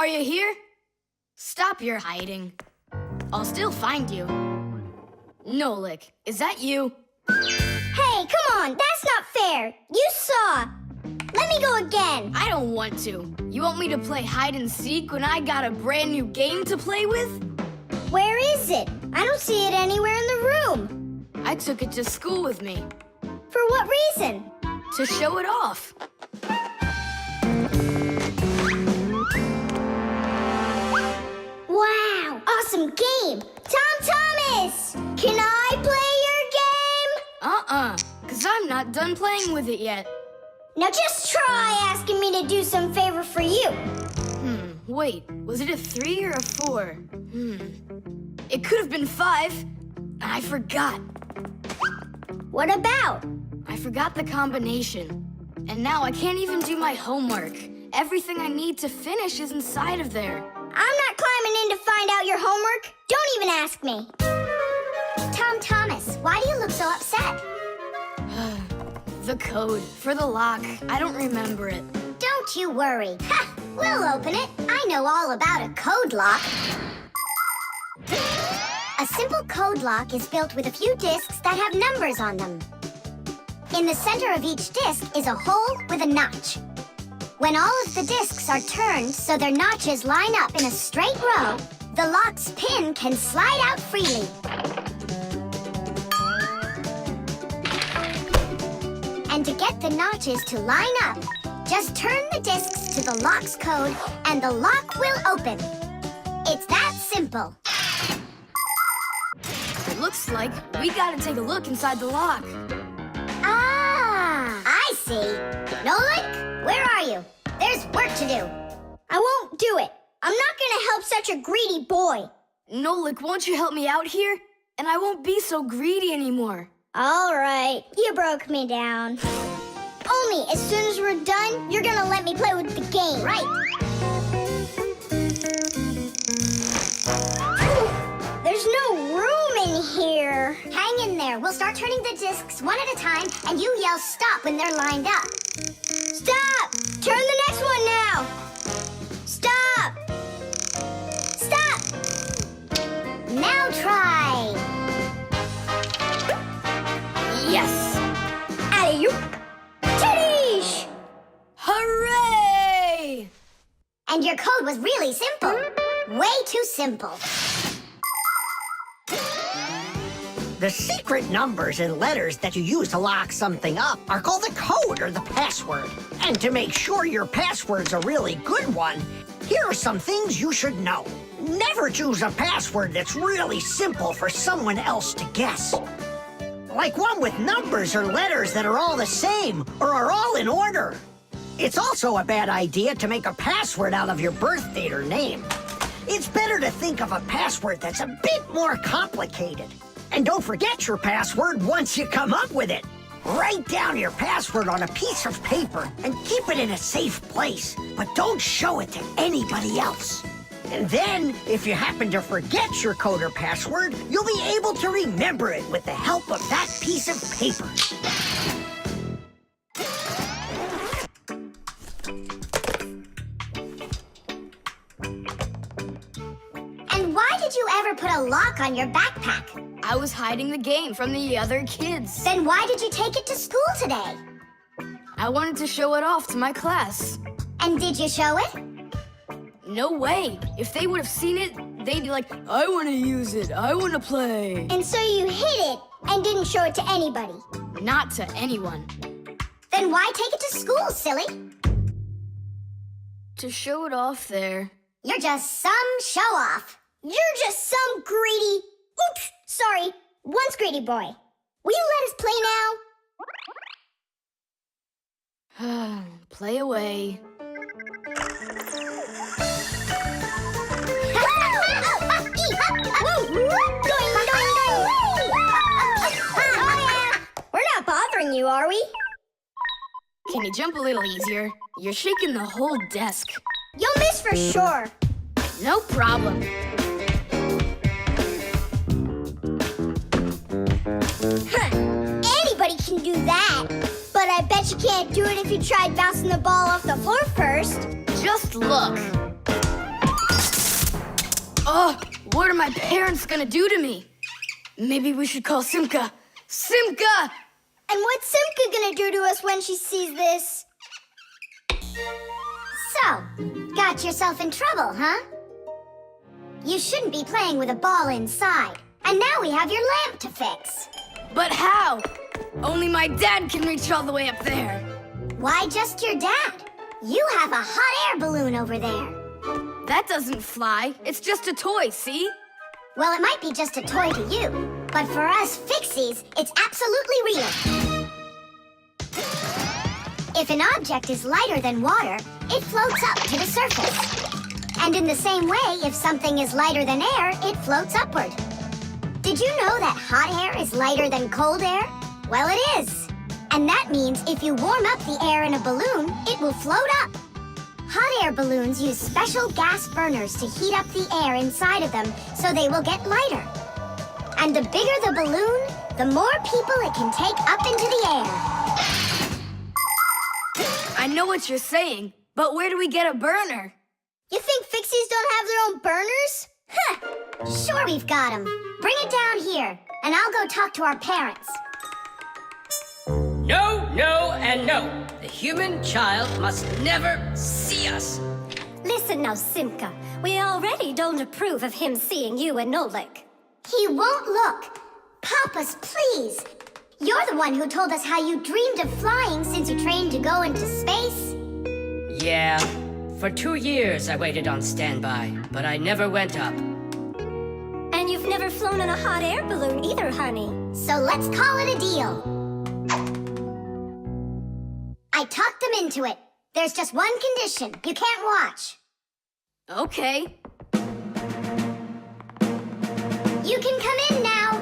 Are you here? Stop your hiding. I'll still find you. Nolik, is that you? Hey, come on, that's not fair. You saw. Let me go again. I don't want to. You want me to play hide and seek when I got a brand new game to play with? Where is it? I don't see it anywhere in the room. I took it to school with me. For what reason? To show it off. Wow, awesome game. Tom Thomas, can I play your game? 'Cause I'm not done playing with it yet. Now just try asking me to do some favor for you. Wait, was it a 3 or a 4? It could have been 5. I forgot. What about? I forgot the combination. And now I can't even do my homework. Everything I need to finish is inside of there. I'm not climbing in to find out your homework. Don't even ask me. Tom Thomas, why do you look so upset? The code for the lock. I don't remember it. Don't you worry. Ha! We'll open it. I know all about a code lock. A simple code lock is built with a few discs that have numbers on them. In the center of each disc is a hole with a notch. When all of the discs are turned so their notches line up in a straight row, the lock's pin can slide out freely. And to get the notches to line up, just turn the discs to the lock's code and the lock will open. It's that simple. It looks like we gotta take a look inside the lock. Ah, I see. Nolik, where are you? There's work to do. I won't do it. I'm not gonna help such a greedy boy. Nolik, won't you help me out here? And I won't be so greedy anymore. All right, you broke me down. Only as soon as we're done, you're gonna let me play with the game, right? There's no room in here. Hang in there. We'll start turning the discs one at a time, and you yell stop when they're lined up. Stop! Turn the next one now. Stop! Stop! Now try. Yes! Alley-oop! Titties! Hooray! And your code was really simple. Way too simple. The secret numbers and letters that you use to lock something up are called the code or the password. And to make sure your password's a really good one, here are some things you should know. Never choose a password that's really simple for someone else to guess. Like one with numbers or letters that are all the same or are all in order. It's also a bad idea to make a password out of your birth date or name. It's better to think of a password that's a bit more complicated. And don't forget your password once you come up with it. Write down your password on a piece of paper and keep it in a safe place, but don't show it to anybody else. And then, if you happen to forget your code or password, you'll be able to remember it with the help of that piece of paper. And why did you ever put a lock on your backpack? I was hiding the game from the other kids. Then why did you take it to school today? I wanted to show it off to my class. And did you show it? No way. If they would have seen it, they'd be like, I want to use it. I want to play. And so you hid it and didn't show it to anybody? Not to anyone. Then why take it to school, silly? To show it off there. You're just some show-off. You're just some greedy... Oops, sorry. Once greedy boy. Will you let us play now? Play away. We're not bothering you, are we? Can you jump a little easier? You're shaking the whole desk. You'll miss for sure. No problem. Anybody can do that. But I bet you can't do it if you tried bouncing the ball off the floor first. Just look. Oh, what are my parents gonna do to me? Maybe we should call Simka. Simka! And what's Simka gonna do to us when she sees this? So, got yourself in trouble, huh? You shouldn't be playing with a ball inside. And now we have your lamp to fix. But how? Only my dad can reach all the way up there. Why just your dad? You have a hot air balloon over there. That doesn't fly. It's just a toy, see? Well, it might be just a toy to you, but for us Fixies, it's absolutely real. If an object is lighter than water, it floats up to the surface. And in the same way, if something is lighter than air, it floats upward. Did you know that hot air is lighter than cold air? Well, it is. And that means if you warm up the air in a balloon, it will float up. Hot air balloons use special gas burners to heat up the air inside of them so they will get lighter. And the bigger the balloon, the more people it can take up into the air. I know what you're saying, but where do we get a burner? You think Fixies don't have their own burners? Huh! Sure we've got them. Bring it down here, and I'll go talk to our parents. No, no, and no. The human child must never see us. Listen now, Simka. We already don't approve of him seeing you and Nolik. He won't look. Papas, please. You're the one who told us how you dreamed of flying since you trained to go into space. Yeah, for 2 years I waited on standby, but I never went up. And you've never flown in a hot air balloon either, honey. So let's call it a deal. I talked them into it. There's just one condition. You can't watch. Okay. You can come in now.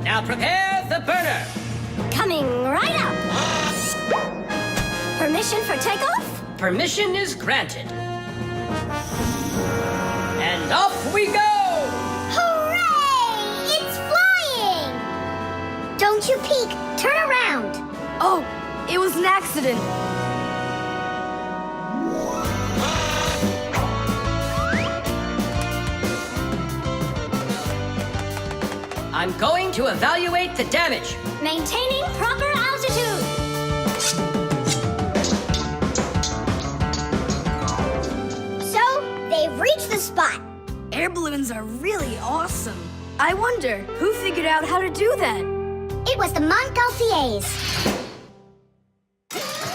Now prepare the burner. Coming right up. Permission for takeoff? Permission is granted. And off we go! Hooray! It's flying! Don't you peek. Turn around. Oh, it was an accident. I'm going to evaluate the damage. Maintaining proper altitude. So, they've reached the spot. Air balloons are really awesome. I wonder, who figured out how to do that? It was the Montgolfiers.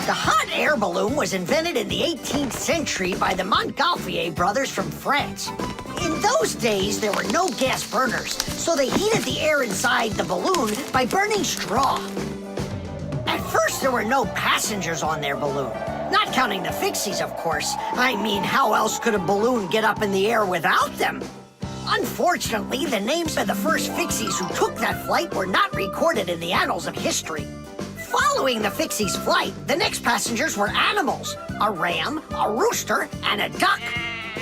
The hot air balloon was invented in the 18th century by the Montgolfier brothers from France. In those days, there were no gas burners, so they heated the air inside the balloon by burning straw. At first, there were no passengers on their balloon. Not counting the Fixies, of course. I mean, how else could a balloon get up in the air without them? Unfortunately, the names of the first Fixies who took that flight were not recorded in the annals of history. Following the Fixies' flight, the next passengers were animals: a ram, a rooster, and a duck.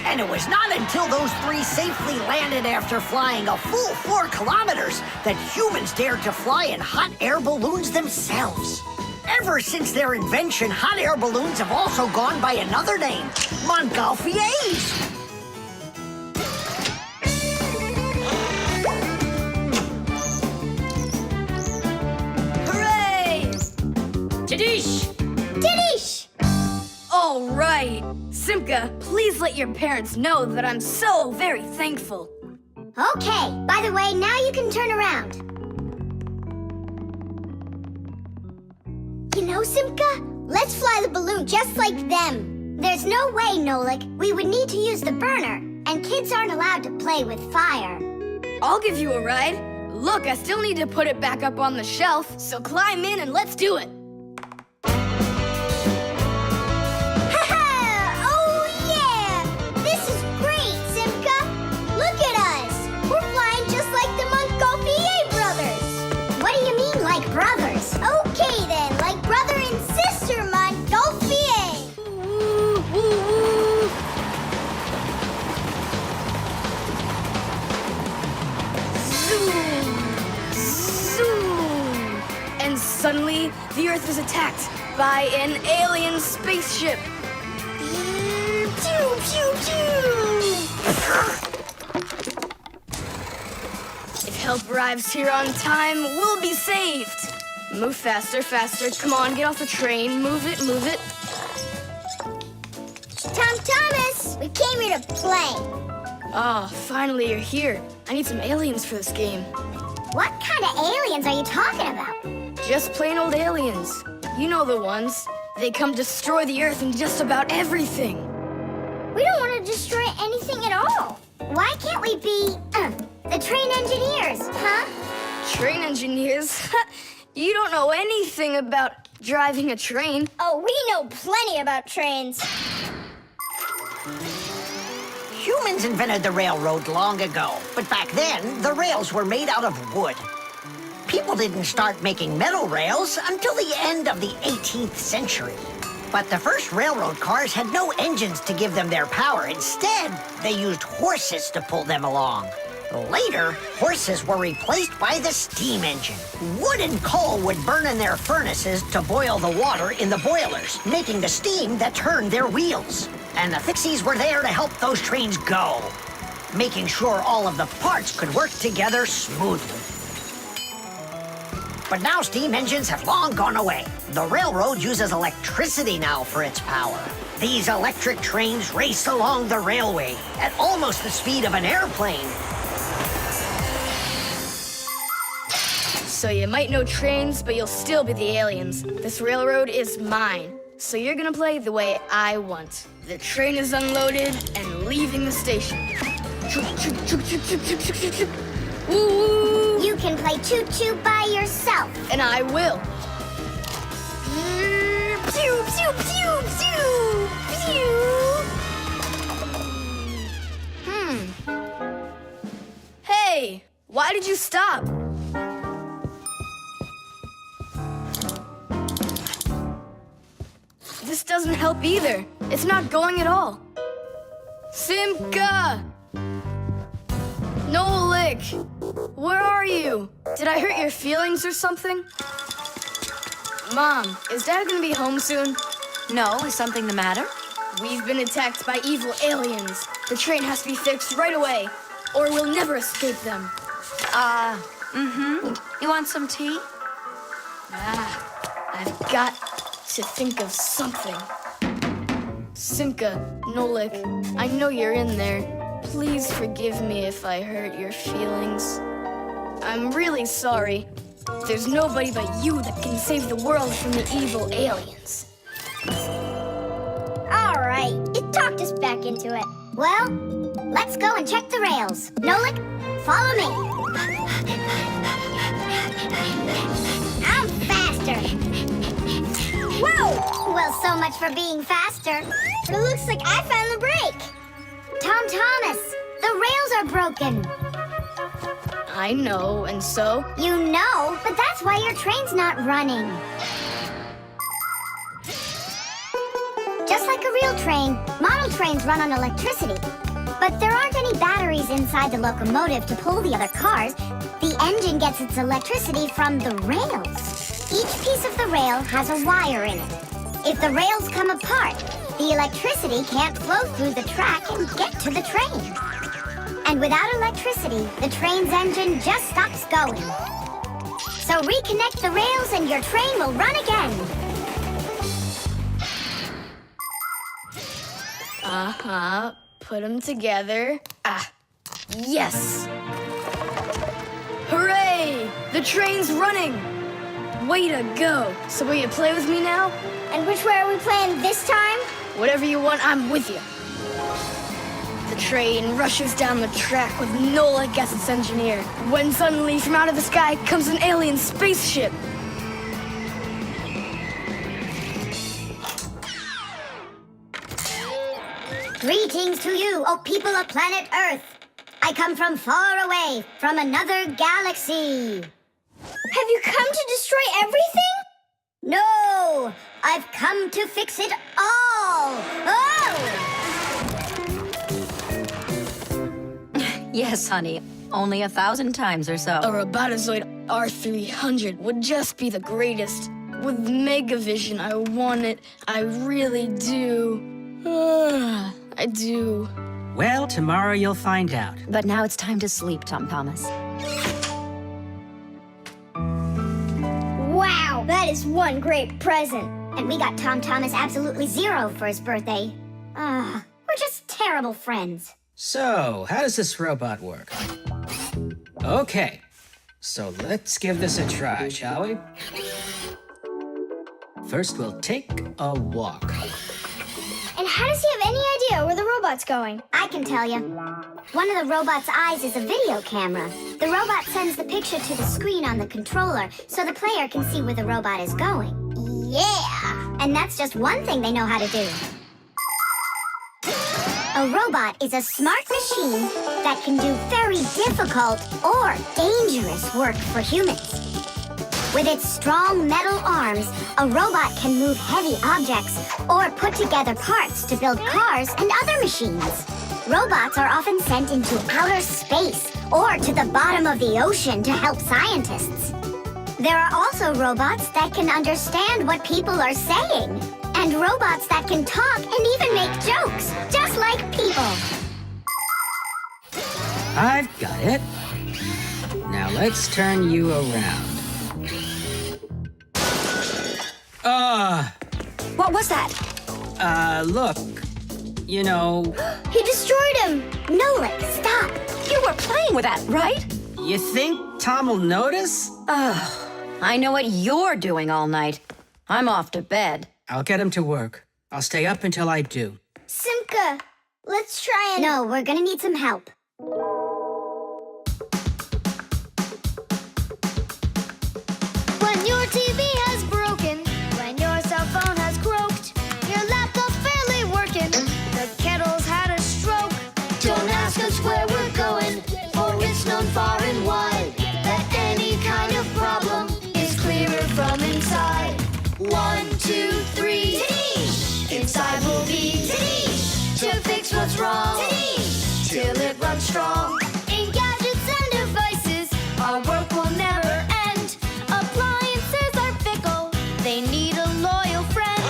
And it was not until those three safely landed after flying a full 4 kilometers that humans dared to fly in hot air balloons themselves. Ever since their invention, hot air balloons have also gone by another name: Montgolfiers. Hooray! Tadish! Didish! All right. Simka, please let your parents know that I'm so very thankful. Okay, by the way, now you can turn around. You know, Simka, let's fly the balloon just like them. There's no way, Nolik. We would need to use the burner, and kids aren't allowed to play with fire. I'll give you a ride. Look, I still need to put it back up on the shelf, so climb in and let's do it. Oh, yeah! This is great, Simka! Look at us! We're flying just like the Montgolfier brothers! What do you mean, like brothers? Okay, then, like brother and sister Montgolfier! Woo, woo, woo. Zoom! Zoom! And suddenly, the Earth is attacked by an alien spaceship. Pew, pew, pew! If help arrives here on time, we'll be saved. Move faster, faster. Come on, get off the train. Move it, move it. Tom Thomas, we came here to play. Oh, finally you're here. I need some aliens for this game. What kind of aliens are you talking about? Just plain old aliens. You know the ones. They come destroy the Earth and just about everything. We don't want to destroy anything at all. Why can't we be, the train engineers, huh? Train engineers? You don't know anything about driving a train. Oh, we know plenty about trains. Humans invented the railroad long ago, but back then, the rails were made out of wood. People didn't start making metal rails until the end of the 18th century. But the first railroad cars had no engines to give them their power. Instead, they used horses to pull them along. Later, horses were replaced by the steam engine. Wood and coal would burn in their furnaces to boil the water in the boilers, making the steam that turned their wheels. And the Fixies were there to help those trains go, making sure all of the parts could work together smoothly. But now steam engines have long gone away. The railroad uses electricity now for its power. These electric trains race along the railway at almost the speed of an airplane. So you might know trains, but you'll still be the aliens. This railroad is mine. So you're gonna play the way I want. The train is unloaded and leaving the station. Woo! You can play choo-choo by yourself. And I will. Pew, pew, pew, pew, pew. Hey, why did you stop? This doesn't help either. It's not going at all. Simka! Nolik! Where are you? Did I hurt your feelings or something? Mom, is Dad gonna be home soon? No, is something the matter? We've been attacked by evil aliens. The train has to be fixed right away, or we'll never escape them. You want some tea? I've got to think of something. Simka, Nolik, I know you're in there. Please forgive me if I hurt your feelings. I'm really sorry. There's nobody but you that can save the world from the evil aliens. All right, you talked us back into it. Well, let's go and check the rails. Nolik, follow me. I'm faster. Whoa! Well, so much for being faster. But it looks like I found the brake. Tom Thomas, the rails are broken. I know, and so? You know, but that's why your train's not running. Just like a real train, model trains run on electricity. But there aren't any batteries inside the locomotive to pull the other cars. The engine gets its electricity from the rails. Each piece of the rail has a wire in it. If the rails come apart, the electricity can't flow through the track and get to the train. And without electricity, the train's engine just stops going. So reconnect the rails and your train will run again. Put them together. Yes! Hooray! The train's running! Way to go! So will you play with me now? And which way are we playing this time? Whatever you want, I'm with you. The train rushes down the track with Nolik as its engineer, when suddenly from out of the sky comes an alien spaceship. Greetings to you, O people of planet Earth. I come from far away, from another galaxy. Have you come to destroy everything? No, I've come to fix it all. Oh! Yes, honey. Only 1,000 times or so. A Robotozoid R300 would just be the greatest. With Megavision, I want it. I really do. I do. Well, tomorrow you'll find out. But now it's time to sleep, Tom Thomas. Wow, that is one great present. And we got Tom Thomas absolutely 0 for his birthday. We're just terrible friends. So, how does this robot work? Okay, so let's give this a try, shall we? First, we'll take a walk. And how does he have any idea where the robot's going? I can tell you. One of the robot's eyes is a video camera. The robot sends the picture to the screen on the controller so the player can see where the robot is going. Yeah! And that's just one thing they know how to do. A robot is a smart machine that can do very difficult or dangerous work for humans. With its strong metal arms, a robot can move heavy objects or put together parts to build cars and other machines. Robots are often sent into outer space or to the bottom of the ocean to help scientists. There are also robots that can understand what people are saying, and robots that can talk and even make jokes, just like people. I've got it. Now let's turn you around. What was that? Look. You know, He destroyed him! Nolik, stop! You were playing with that, right? you think Tom will notice? I know what you're doing all night. I'm off to bed. I'll get him to work. I'll stay up until I do. Simka, let's try and... No, we're gonna need some help. When your TV has broken, when your cell phone has croaked, your laptop's barely working, the kettle's had a stroke. Don't ask us where we're going, for it's known far and wide that any kind of problem is clearer from inside. 1, 2, 3, inside will be to fix what's wrong, till it runs strong. In gadgets and devices, our work will never end. Appliances are fickle, they need a loyal friend.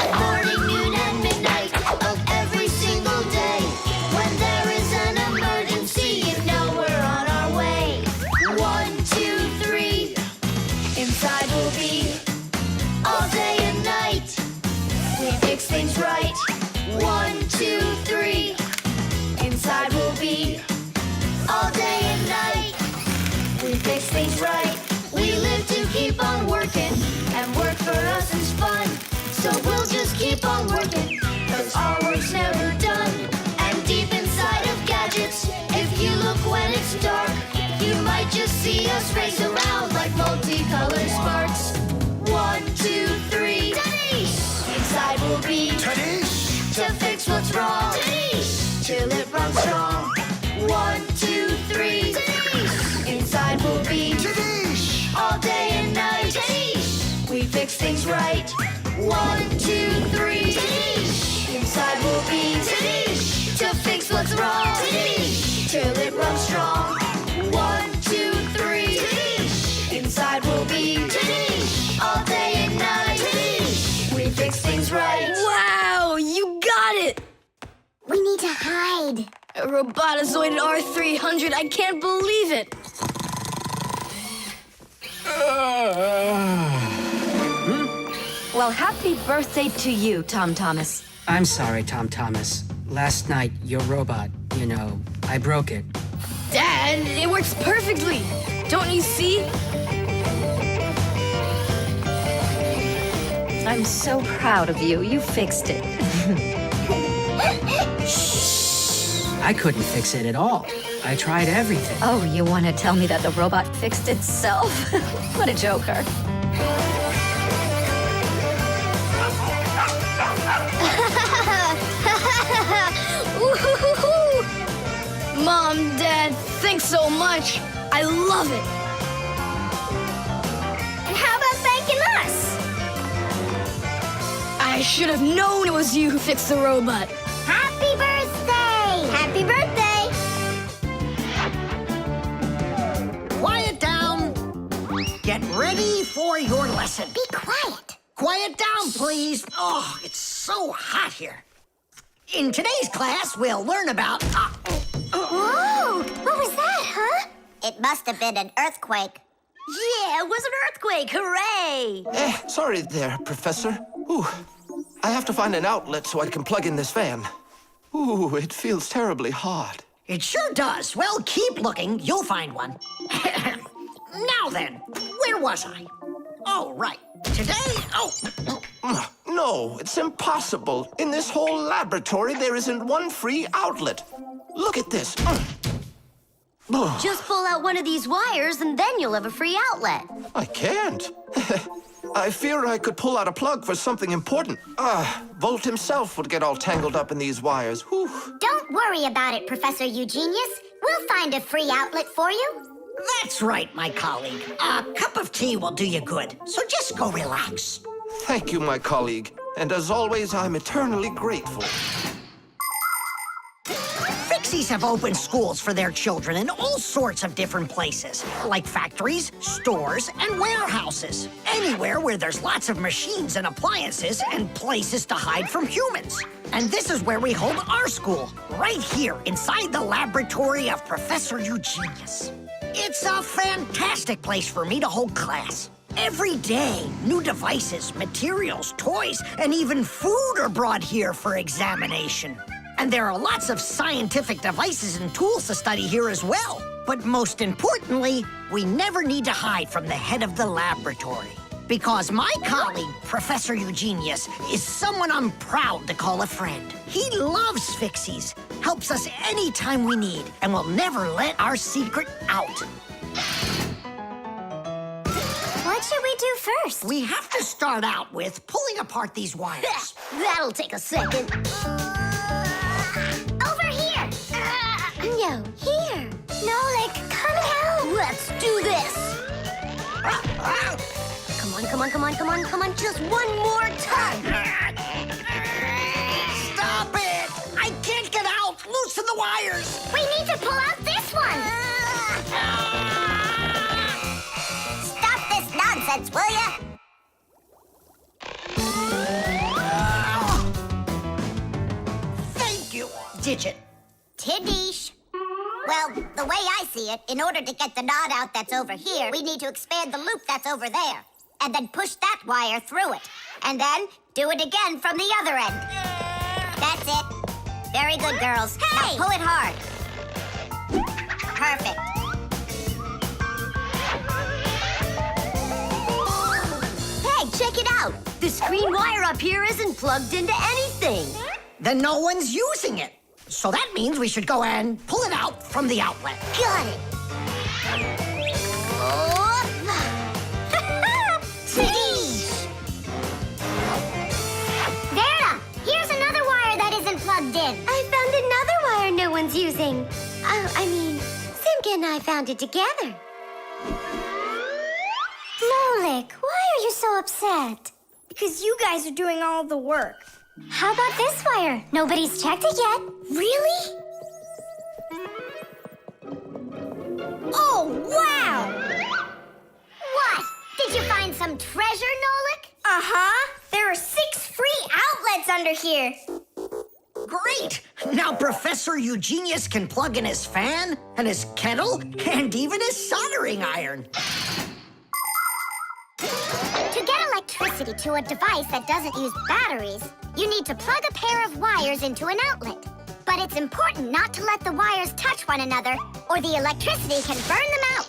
At morning, noon, and midnight of every single day, when there is an emergency, you know we're on our way. 1, 2, 3, inside will be all day and night. We fix things right. 1, 2, 3, inside will be all day and night. We fix things right. We live to keep on working, and work for us is fun. So we'll just keep on working, 'cause our work's never done. And deep inside of gadgets, if you look when it's dark, you might just see us race around like multicolored sparks. 1, 2, 3, inside will be to fix what's wrong, till it runs strong. 1, 2, 3, inside will be all day and night. We fix things right. 1, 2, 3, inside will be to fix what's wrong, till it runs strong. 1, 2, 3, inside will be all day and night. We fix things right. Wow, you got it! We need to hide. A robotizoided R300, I can't believe it! Well, happy birthday to you, Tom Thomas. I'm sorry, Tom Thomas. Last night, your robot, you know, I broke it. Dad, it works perfectly! Don't you see? I'm so proud of you. You fixed it. I couldn't fix it at all. I tried everything. Oh, you want to tell me that the robot fixed itself? What a joker. Ooh-hoo-hoo-hoo. Mom, Dad, thanks so much. I love it. And how about thanking us? I should have known it was you who fixed the robot. Happy birthday! Happy birthday! Quiet down. get ready for your lesson. Be quiet. Quiet down, please. Oh, it's so hot here. In today's class, we'll learn about... Whoa! What was that, huh? It must have been an earthquake. Yeah, it was an earthquake! Hooray! Sorry there, Professor. Ooh, I have to find an outlet so I can plug in this fan. Ooh, it feels terribly hot. It sure does. Well, keep looking. You'll find one. Now then, where was I? Oh, right. Today... No, it's impossible. In this whole laboratory, there isn't one free outlet. Look at this. Just pull out one of these wires and then you'll have a free outlet. I can't. I fear I could pull out a plug for something important. Volt himself would get all tangled up in these wires. Whew. Don't worry about it, Professor Eugenius. We'll find a free outlet for you. That's right, my colleague. A cup of tea will do you good, so just go relax. Thank you, my colleague. And as always, I'm eternally grateful. Fixies have opened schools for their children in all sorts of different places, like factories, stores, and warehouses. Anywhere where there's lots of machines and appliances and places to hide from humans. And this is where we hold our school, right here inside the laboratory of Professor Eugenius. It's a fantastic place for me to hold class. Every day, new devices, materials, toys, and even food are brought here for examination. And there are lots of scientific devices and tools to study here as well. But most importantly, we never need to hide from the head of the laboratory. Because my colleague, Professor Eugenius, is someone I'm proud to call a friend. He loves Fixies, helps us anytime we need, and will never let our secret out. What should we do first? We have to start out with pulling apart these wires. That'll take a second. Over here! No, here. Nolik, come help! Let's do this. Come on. Just one more time. Stop it! I can't get out! Loosen the wires! We need to pull out this one! Stop this nonsense, will ya? Thank you, Digit. Tidish. Well, the way I see it, in order to get the knot out that's over here, we need to expand the loop that's over there. And then push that wire through it. And then do it again from the other end. That's it. Very good, girls. Hey! Now pull it hard. Perfect. Hey, check it out. This green wire up here isn't plugged into anything. Then no one's using it. So that means we should go and pull it out from the outlet. Got it. Oh. Tidish. Vera, here's another wire that isn't plugged in. I found another wire no one's using. Simka and I found it together. Nolik, why are you so upset? Because you guys are doing all the work. How about this wire? Nobody's checked it yet. Really? Oh, wow! What? Did you find some treasure, Nolik? Uh-huh. There are 6 free outlets under here. Great! Now Professor Eugenius can plug in his fan, and his kettle, and even his soldering iron. To get electricity to a device that doesn't use batteries, you need to plug a pair of wires into an outlet. But it's important not to let the wires touch one another, or the electricity can burn them out.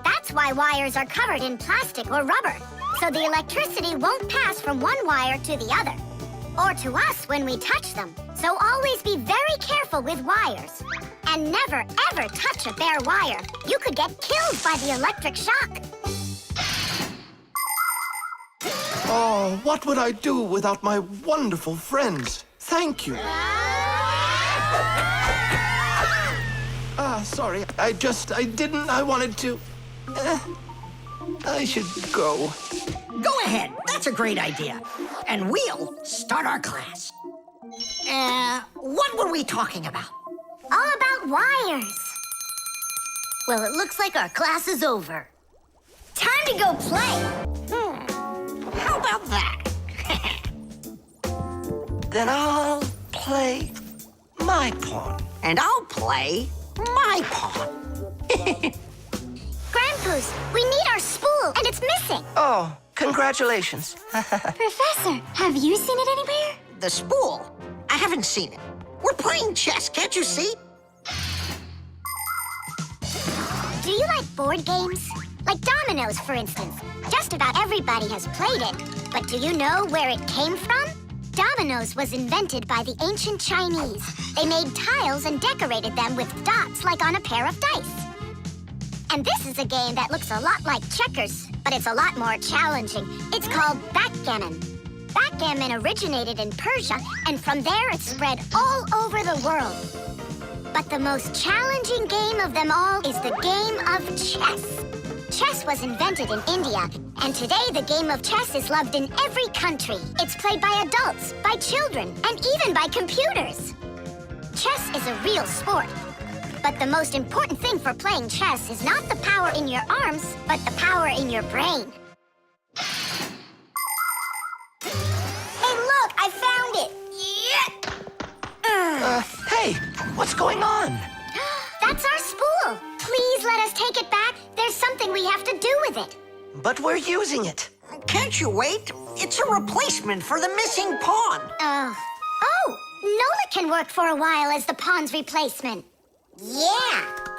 That's why wires are covered in plastic or rubber, so the electricity won't pass from one wire to the other, or to us when we touch them. So always be very careful with wires. And never, ever touch a bare wire. You could get killed by the electric shock. Oh, what would I do without my wonderful friends? Thank you. Sorry. I wanted to... I should go. Go ahead. That's a great idea. And we'll start our class. What were we talking about? All about wires. Well, it looks like our class is over. Time to go play. How about that? Then I'll play my pawn. And I'll play my pawn. Grandpa's, we need our spool, and it's missing. Oh, congratulations. Professor, have you seen it anywhere? The spool? I haven't seen it. We're playing chess, can't you see? Do you like board games? Like dominoes, for instance. Just about everybody has played it. But do you know where it came from? Dominoes was invented by the ancient Chinese. They made tiles and decorated them with dots like on a pair of dice. And this is a game that looks a lot like checkers, but it's a lot more challenging. It's called backgammon. Backgammon originated in Persia, and from there it spread all over the world. But the most challenging game of them all is the game of chess. Chess was invented in India, and today the game of chess is loved in every country. It's played by adults, by children, and even by computers. Chess is a real sport. But the most important thing for playing chess is not the power in your arms, but the power in your brain. Hey, look, I found it! Yeah! Hey, what's going on? That's our spool. Please let us take it back. There's something we have to do with it. But we're using it. Can't you wait? It's a replacement for the missing pawn. Oh, Nolik can work for a while as the pawn's replacement. Yeah,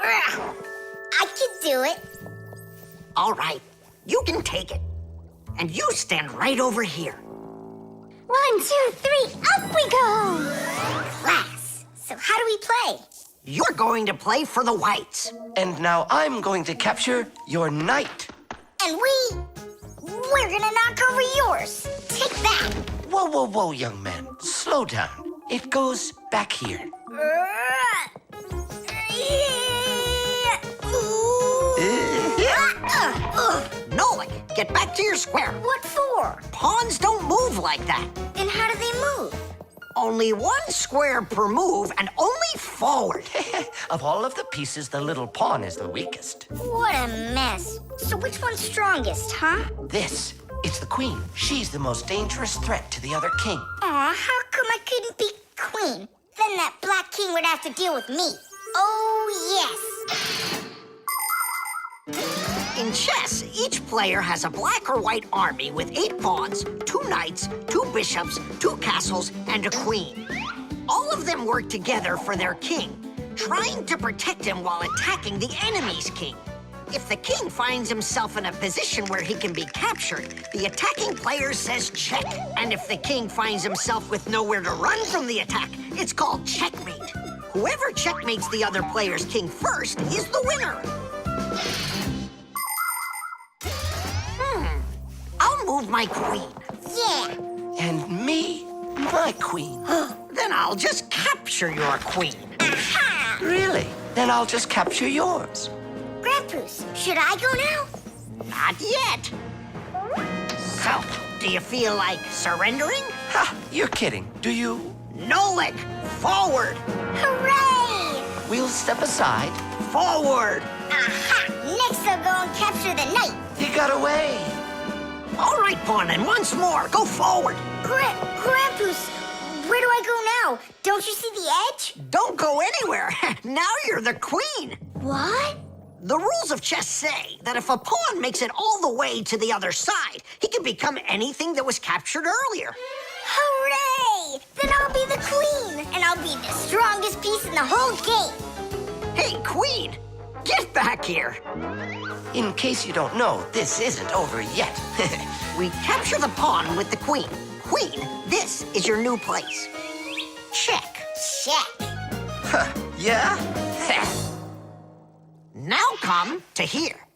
I can do it. All right, you can take it. And you stand right over here. 1, 2, 3, up we go! Class. So how do we play? You're going to play for the whites. And now I'm going to capture your knight. And we're gonna knock over yours. Take that. Whoa, whoa, whoa, young man. Slow down. It goes back here. Nolik, get back to your square. What for? Pawns don't move like that. Then how do they move? Only one square per move and only forward. Of all of the pieces, the little pawn is the weakest. What a mess. So which one's strongest, huh? This, it's the queen. She's the most dangerous threat to the other king. Aw, how come I couldn't be queen? Then that black king would have to deal with me. Oh, yes. In chess, each player has a black or white army with 8 pawns, 2 knights, 2 bishops, 2 castles, and a queen. All of them work together for their king, trying to protect him while attacking the enemy's king. If the king finds himself in a position where he can be captured, the attacking player says check. And if the king finds himself with nowhere to run from the attack, it's called checkmate. Whoever checkmates the other player's king first is the winner. I'll move my queen. Yeah. And me, my queen. Then I'll just capture your queen. Aha! Really? Then I'll just capture yours. Grandpa's, should I go now? Not yet. So, do you feel like surrendering? Ha! You're kidding. Do you? Nolik, forward! Hooray! We'll step aside. Forward! Aha! Next I'll go and capture the knight. You got away. All right, pawn, and once more, go forward. Grandpa's, where do I go now? Don't you see the edge? Don't go anywhere. Now you're the queen. What? The rules of chess say that if a pawn makes it all the way to the other side, he can become anything that was captured earlier. Hooray! Then I'll be the queen, and I'll be the strongest piece in the whole game. Hey, queen, get back here. In case you don't know, this isn't over yet. We capture the pawn with the queen. Queen, this is your new place. Check. Check. Yeah? Now come to here.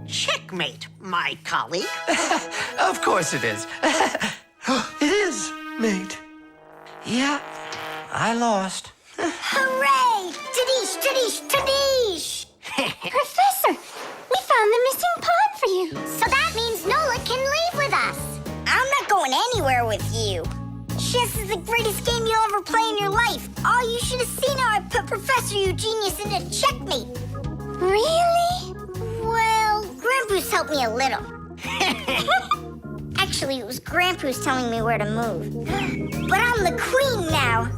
Checkmate, my colleague. Of course it is. It is, mate. Yeah, I lost. Hooray! Tadish, tadish, tadish! Professor, we found the missing pawn for you. So that means Nolik can leave with us. I'm not going anywhere with you. Chess is the greatest game you'll ever play in your life. Oh, you should have seen how I put Professor Eugenius into checkmate. Really? Well, Grandpa Grandpa's helped me a little. Actually, it was Grandpa's telling me where to move. But I'm the queen now.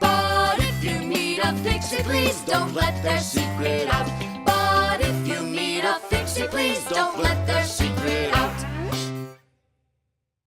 But if you meet a Fixie, please don't let their secret out. But if you meet a Fixie, please don't let their secret out.